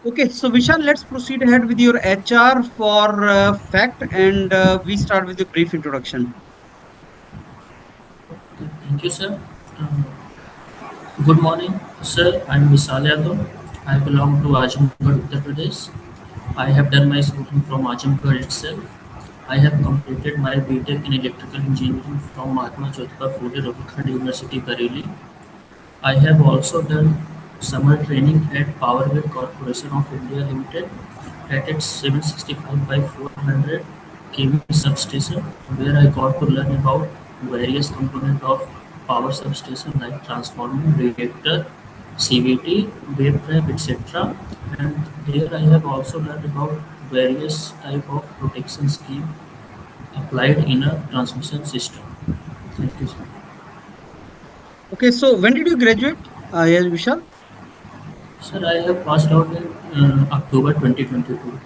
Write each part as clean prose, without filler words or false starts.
Okay, so Vishal, let's proceed ahead with your HR for fact, and we start with a brief introduction. Thank you, sir. Uh, Good morning, sir. I'm Vishal Yadav. I belong to Azamgarh, Uttar Pradesh. I have done my schooling from Azamgarh itself. I have completed my BTech in Electrical Engineering from Mahatma Jyotiba Phule Rohilkhand University, Bareilly. I have also done summer training at Power Grid Corporation of India Limited at its 765 by 400 kV substation, where I got to learn about various components of power substation like transformer, reactor, CVT, wave trap, etc. And there I have also learned about various type of protection scheme applied in a transmission system. Thank you, sir. Okay, so when did you graduate? Yes, Vishal, Sir, I have passed out in October 2022.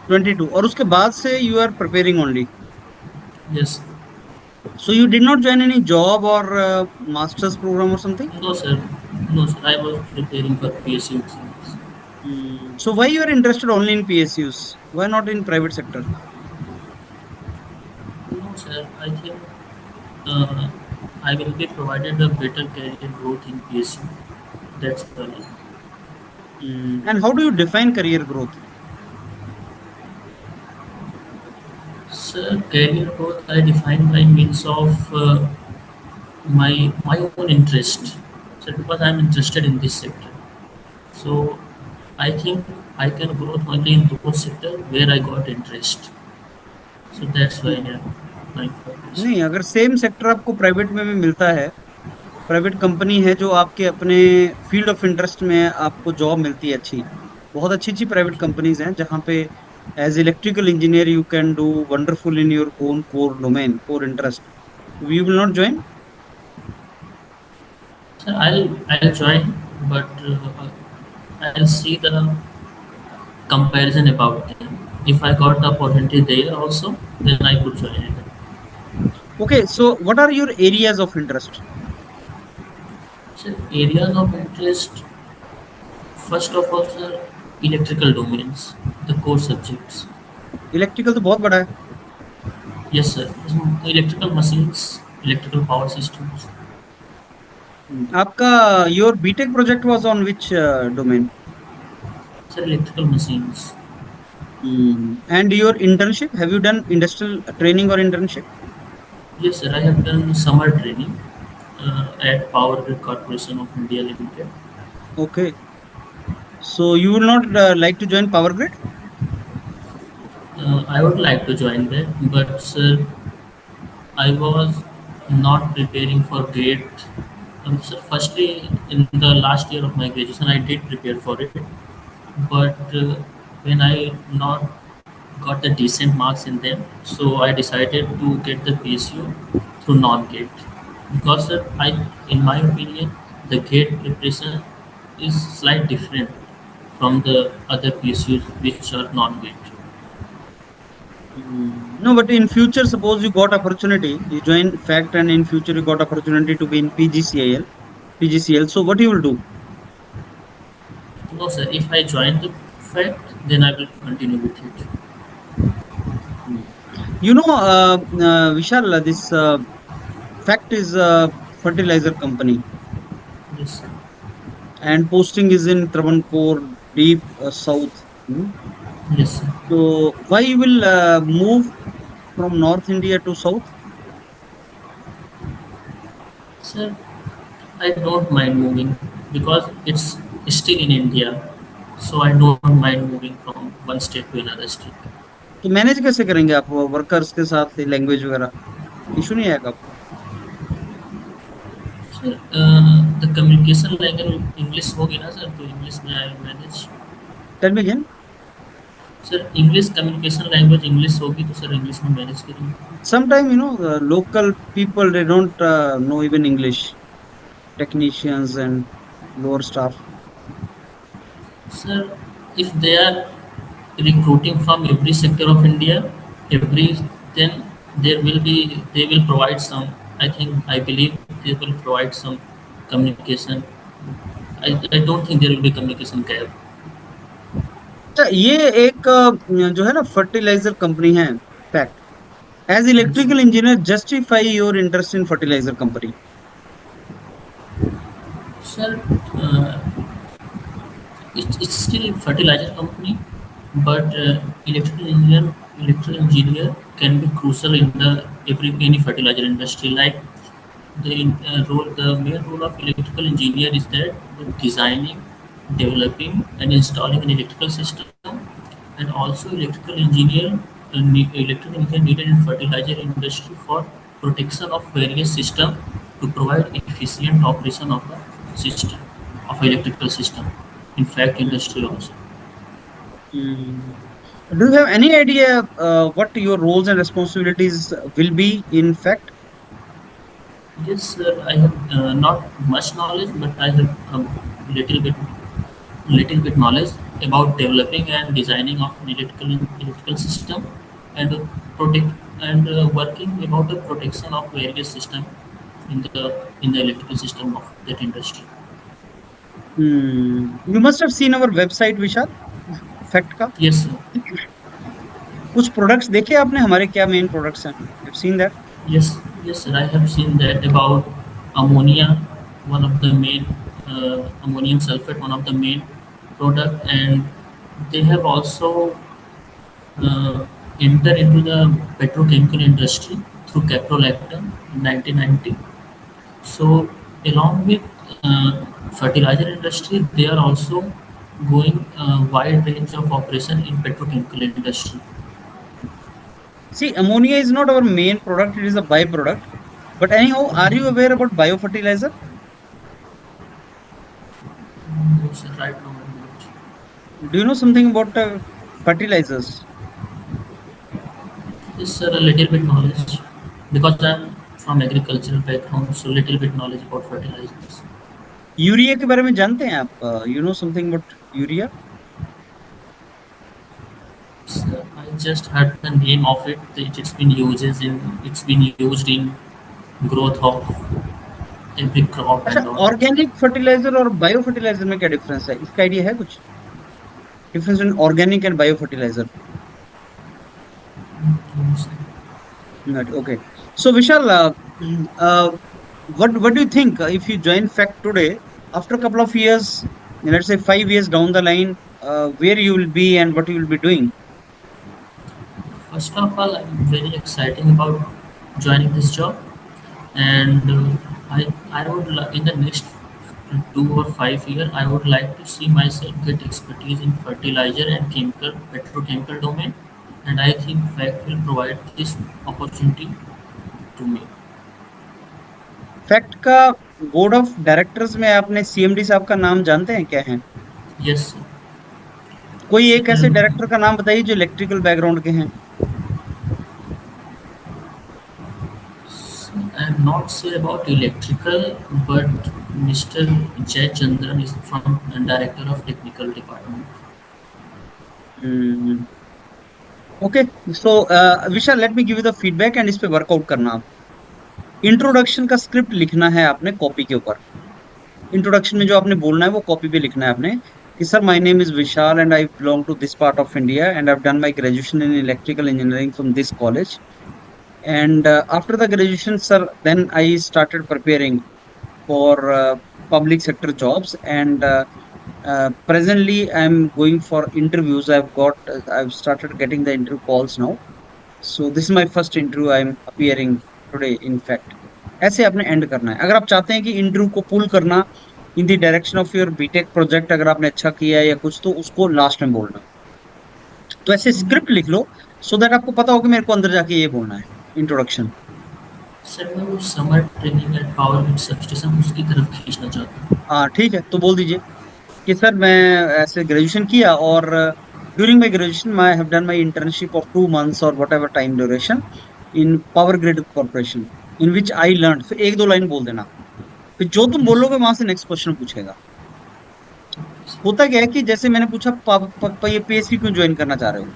22. और उसके बाद से you are preparing only. Yes. So you did not join any job or master's program or something? No, sir. No, sir. I was preparing for PSU exams. So why you are interested only in PSUs? Why not in private sector? No, sir. I think uh, I will be provided a better career growth in PSU. That's why. And how do you define career growth? Sir, career growth I define by means of my own interest. So because I'm interested in this sector. So I think I can grow only in those sector where I got interest. So that's why I'm applying for this. नहीं, अगर same sector आपको private में भी मिलता है, private company है जो आपके अपने फील्ड ऑफ इंटरेस्ट में आपको जॉब मिलती है अच्छी, बहुत अच्छी अच्छी प्राइवेट कंपनीज हैं जहाँ पे as electrical engineer you can do wonderful in your own core domain, core interest. We will not join. So I'll join, but I'll see the comparison about them. If I got the opportunity there also, then I could join it. Okay, so what are your areas of interest? So areas of interest, first of all, sir, electrical domains, the core subjects. Electrical तो बहुत बड़ा है. Yes, sir. Electrical machines, electrical power systems, आपका your BTech project was on which domain? sir, electrical machines. And your internship, have you done industrial training or internship? Yes, sir. I have done summer training at Power Grid Corporation of India Limited. Okay, so you will not like to join power grid? I would like to join that, but sir, I was not preparing for GATE. So firstly, in the last year of my graduation, I did prepare for it, but when I not got the decent marks in them, so I decided to get the PSU through non-GATE because in my opinion, the GATE preparation is slightly different from the other PSUs which are non-GATE. No, but in future, suppose you got opportunity, you join fact, and in future you got opportunity to be in PGCIL, PGCL. So what you will do? No, sir. If I join the fact, then I will continue with it. Mm. Vishal, this fact is a fertilizer company, Yes, sir. and posting is in Travancore, deep south. Yes, sir. So why you will move from North India to South? Sir, I don't mind moving because it's still in India, so I don't mind moving from one state to another state. तो manage कैसे करेंगे आप workers के साथ language वगैरह? Issue नहीं आएगा आपको? Sir, the communication language English होगी ना सर, तो English में I will manage. Tell me again. Sir English communication language English होगी तो सर English में manage करेंगे. Sometime the local people they don't know even English, technicians and lower staff. Sir, if they are recruiting from every sector of India, every then they will provide some. I believe they will provide some communication. I don't think there will be communication gap. अच्छा, ये एक जो है ना fertiliser company है, FACT. As Yes, electrical engineer justify your interest in fertiliser company. sir. It's still a fertilizer company, but electrical engineer can be crucial in the every any fertilizer industry. Like the main role of electrical engineer is that the designing, developing, and installing an electrical system, and also electrical engineer needed in fertilizer industry for protection of various system to provide efficient operation of a system of electrical system. In fact, industry also. Hmm. Do you have any idea what your roles and responsibilities will be in fact? Yes, I have not much knowledge, but I have little bit little bit knowledge about developing and designing of an electrical system and protect and working about the protection of various system in the electrical system of that industry. Hmm. You must have seen our website, Vishal, fact का। Yes, sir. कुछ products देखे आपने हमारे, क्या main products हैं? Seen that. Yes, yes, sir. I have seen that about ammonia, one of the main ammonium sulfate, one of the main product, and they have also enter into the petrochemical industry through caprolactam in 1990. So, along with fertilizer industry, they are also going wide range of operation in petrochemical industry. See, ammonia is not our main product, it is a byproduct. But anyhow, are you aware about biofertilizer? No, sir, right now I'm not. Do you know something about fertilizers? Yes, sir, a little bit knowledge because I'm from agricultural background, so little bit knowledge about fertilizers. Urea के बारे में जानते हैं आप? You know something about urea? So I just heard the name of it. That it's been used in growth of every crop अच्छा, and all. Organic fertiliser और bio fertiliser में क्या डिफरेंस है, इसका आइडिया है कुछ? Difference in organic and bio fertiliser? Yes. Not okay. So Vishal, uh, what do you think if you join Fact today, after a couple of years, let's say 5 years down the line, where you will be and what you will be doing? First of all, I'm very excited about joining this job, and in the next 2 or 5 years, I would like to see myself get expertise in fertilizer and petrochemical domain, and I think Fact will provide this opportunity to me. Fact का board of directors में आपने CMD साहब का नाम जानते हैं, क्या है? Yes, कोई एक ऐसे sir. डायरेक्टर का नाम बताइए जो इलेक्ट्रिकल बैकग्राउंड के हैं। I'm not sure about electrical, but Mr. Jay Chandran is from Director of Technical Department. Okay, so Vishal, let me give you the feedback and इस पे वर्कआउट करना आप। इंट्रोडक्शन का स्क्रिप्ट लिखना है आपने कॉपी के ऊपर। इंट्रोडक्शन में जो आपने बोलना है वो कॉपी पे लिखना है आपने, कि sir my name is Vishal and I belong to this part of India and I have done my graduation in electrical engineering from this college, and after the graduation, sir, then I started preparing for public sector jobs, and presently I'm going for interviews. I've started getting the interview calls now, so this is my first interview I'm appearing today, in fact। ऐसे आपने and करना है, अगर आप चाहते हैं कि interview को पुल करना in the direction of your BTech project, अगर आपने अच्छा किया है या कुछ, तो उसको लास्ट में बोलना। तो ऐसे So, स्क्रिप्ट लिख लो, सो दैट आपको पता हो कि मेरे को अंदर जाके ये बोलना है, इंट्रोडक्शन। सर मैं वो summer training at power grid substation उसकी तरफ खींचना चाहता हूँ। हाँ ठीक है, तो बोल दीजिए कि सर मैं ऐसे ग्रेजुएशन किया, और during my graduation I have done my internship of 2 months और what ever time duration in power grid corporation, in which I learn. फिर एक दो लाइन बोल देना, फिर जो तुम यस। बोलोगे वहां से नेक्स्ट क्वेश्चन पूछेगा। होता क्या है कि जैसे मैंने पूछा, ये पीएससी क्यों ज्वाइन करना चाह रहे हो?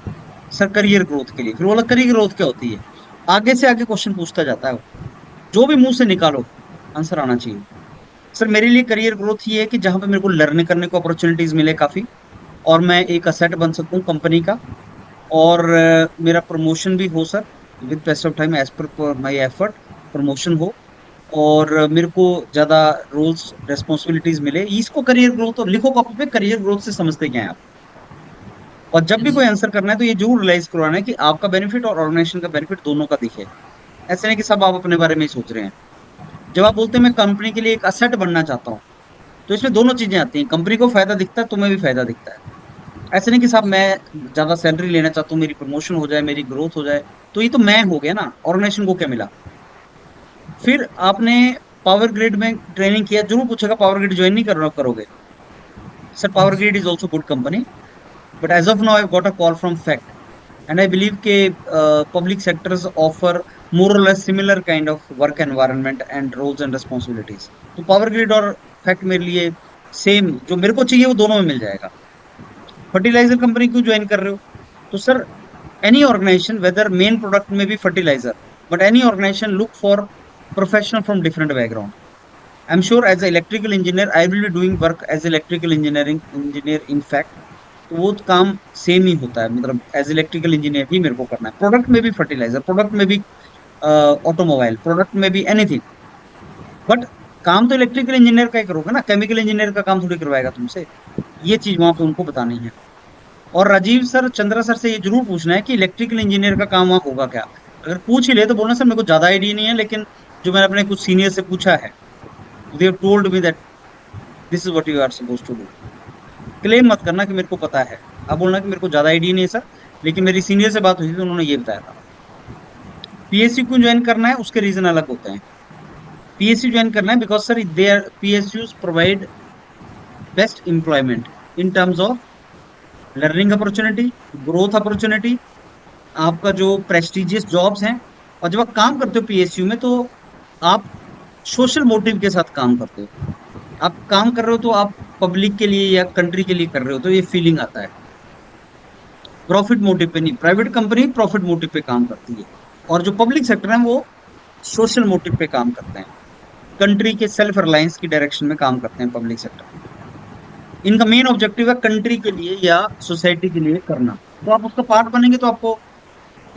सर करियर ग्रोथ के लिए। फिर बोला करियर ग्रोथ क्या होती है? आगे से आगे क्वेश्चन पूछता जाता है वो। जो भी मुंह से निकालो, आंसर आना चाहिए। सर मेरे लिए करियर ग्रोथ ये है कि जहां पे मेरे को लर्न करने को अपॉर्चुनिटीज मिले काफी, और मैं एक असेट बन सकूं कंपनी का, और मेरा प्रमोशन भी हो sir, with best of time as per my effort, promotion हो, और मेरे को ज्यादा रोल्स रिस्पॉन्सिबिलिटीज मिले। इसको करियर ग्रोथ, और लिखो कॉपी पे, करियर ग्रोथ से समझते क्या है आप। और जब भी Yes, कोई आंसर करना है तो ये जरूर रियलाइज करवाना है कि आपका बेनिफिट और ऑर्गेनाइजेशन का बेनिफिट दोनों का दिखे। ऐसे नहीं कि सब आप अपने बारे में ही सोच रहे हैं। जब आप बोलते हैं मैं कंपनी के लिए एक असेट बनना चाहता हूँ, तो इसमें दोनों चीजें आती हैं, कंपनी को फायदा दिखता है, तुम्हें भी फायदा दिखता है। ऐसे नहीं कि साहब मैं ज्यादा सैलरी लेना चाहता हूँ, मेरी प्रमोशन हो जाए, मेरी ग्रोथ हो जाए, तो ये तो मैं हो गया ना, ऑर्गेनाइजेशन को क्या मिला। फिर आपने पावर ग्रिड में ट्रेनिंग किया, जरूर पूछेगा पावर ग्रिड ज्वाइन नहीं करोगे। Sir power yes, grid is also good company, but as of now I got a call from FACT, and I believe के public sectors offer more or less similar kind of work environment and roles and responsibilities. तो power grid और फैक्ट मेरे लिए same, जो मेरे को चाहिए वो दोनों में मिल जाएगा। फर्टिलाइजर कंपनी क्यों ज्वाइन कर रहे हो? तो sir any organisation, whether main product में भी fertiliser, but any organisation look for professional from different background. I am sure as electrical engineer I will be doing work as electrical engineering engineer in FACT. तो वो तो काम same ही होता है, मतलब as electrical engineer ही मेरे को करना है, प्रोडक्ट में भी फर्टिलाइजर, प्रोडक्ट में भी ऑटोमोबाइल, प्रोडक्ट में भी एनीथिंग। बट काम तो इलेक्ट्रिकल इंजीनियर का ही करोगे ना, केमिकल इंजीनियर का काम थोड़ी करवाएगा तुमसे। ये चीज वहां पे उनको बतानी है। और राजीव सर, चंद्रा सर से ये जरूर पूछना है कि इलेक्ट्रिकल इंजीनियर का काम वहाँ होगा क्या। अगर पूछ ही ले तो बोलना सर मेरे को ज्यादा आइडिया नहीं है, लेकिन जो मैंने अपने कुछ सीनियर से पूछा है, they have told me that this is what you are suppose to do. Claim मत करना कि मेरे को पता है, आप बोलना कि मेरे को ज्यादा आइडिया नहीं है सर, लेकिन मेरी सीनियर से बात हुई थी तो उन्होंने ये बताया था। पीएसयू क्यों ज्वाइन करना है, उसके रीजन अलग होते हैं। पीएसयू ज्वाइन करना है because sir they are PSU provide best employment in terms of learning opportunity, growth opportunity, आपका जो प्रेस्टिजियस जॉब्स हैं। और जब आप काम करते हो पीएसयू में, तो आप सोशल मोटिव के साथ काम करते हो। आप काम कर रहे हो तो आप पब्लिक के लिए या कंट्री के लिए कर रहे हो, तो ये फीलिंग आता है। प्रॉफिट मोटिव पे नहीं, प्राइवेट कंपनी प्रॉफिट मोटिव पे काम करती है, और जो पब्लिक सेक्टर है वो सोशल मोटिव पे काम करते हैं, कंट्री के सेल्फ रिलायंस की डायरेक्शन में काम करते हैं पब्लिक सेक्टर। इनका मेन ऑब्जेक्टिव है कंट्री के लिए या सोसाइटी के लिए करना। तो आप उसका पार्ट बनेंगे तो आपको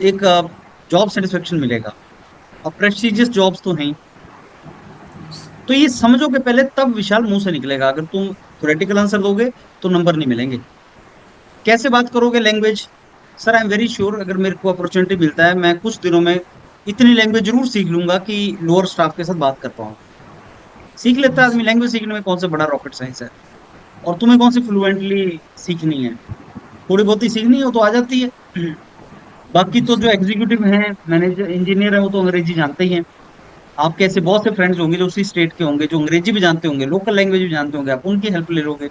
एक जॉब सेटिस्फेक्शन मिलेगा, और प्रेस्टिजियस जॉब्स तो हैं। तो ये समझोगे पहले, तब विशाल मुंह से निकलेगा। अगर तुम थ्योरेटिकल आंसर दोगे तो नंबर नहीं मिलेंगे। कैसे बात करोगे language? Sir I am very sure, अगर मेरे को अपॉर्चुनिटी मिलता है, मैं कुछ दिनों में इतनी लैंग्वेज जरूर सीख लूंगा कि लोअर स्टाफ के साथ बात कर पाऊँ। सीख लेता है yes, आदमी, लैंग्वेज सीखने में कौन सा बड़ा रॉकेट साइंस है। और तुम्हें कौन सी फ्लुएंटली सीखनी है, थोड़ी बहुत ही सीखनी हो तो आ जाती है। बाकी तो yes, जो एग्जीक्यूटिव हैं, मैनेजर, इंजीनियर है, वो तो अंग्रेजी जानते ही हैं। आपके ऐसे बहुत से फ्रेंड्स होंगे जो उसी स्टेट के होंगे, जो अंग्रेजी भी जानते होंगे, लोकल लैंग्वेज भी जानते होंगे, आप उनकी हेल्प ले लोगे।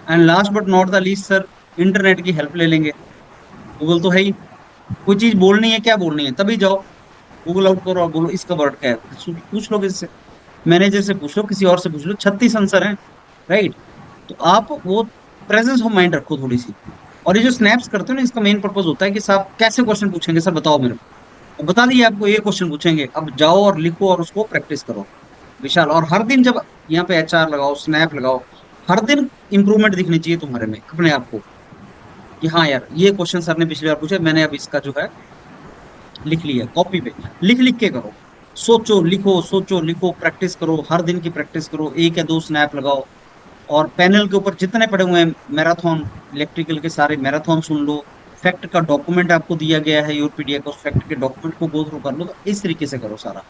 And last but not the least sir, internet की हेल्प ले लेंगे। गूगल तो है ही। कोई चीज बोलनी है, क्या बोलनी है, तभी जाओ गूगल आउट करो और बोलो इसका वर्ड क्या है, पूछ लो किससे, मैनेजर से पूछ लो, किसी और से पूछ लो, 36 आंसर हैं, राइट। तो आप वो प्रेजेंस ऑफ माइंड रखो थोड़ी सी। और ये जो स्नैप्स करते हो ना, इसका मेन पर्पज होता है कि साहब कैसे क्वेश्चन पूछेंगे सर, बताओ मेरे को। और बता दिए आपको ये क्वेश्चन पूछेंगे, अब जाओ और लिखो और उसको प्रैक्टिस करो विशाल। और हर दिन जब यहाँ पे एचआर लगाओ, स्नैप लगाओ, हर दिन इंप्रूवमेंट दिखनी चाहिए तुम्हारे में अपने आप को, कि हाँ यार ये क्वेश्चन सर ने पिछली बार पूछा, मैंने अब इसका जो है लिख लिया कॉपी पे। लिख लिख के करो, सोचो लिखो, सोचो लिखो, प्रैक्टिस करो, हर दिन की प्रैक्टिस करो, एक या दो स्नैप लगाओ। और पैनल के ऊपर जितने पड़े हुए हैं मैराथन, इलेक्ट्रिकल के सारे मैराथन सुन लो। फैक्ट का डॉक्यूमेंट आपको दिया गया है, योर पीडीएफ, उस फैक्ट के डॉक्यूमेंट को गो थ्रू कर लो। तो इस तरीके से करो सारा।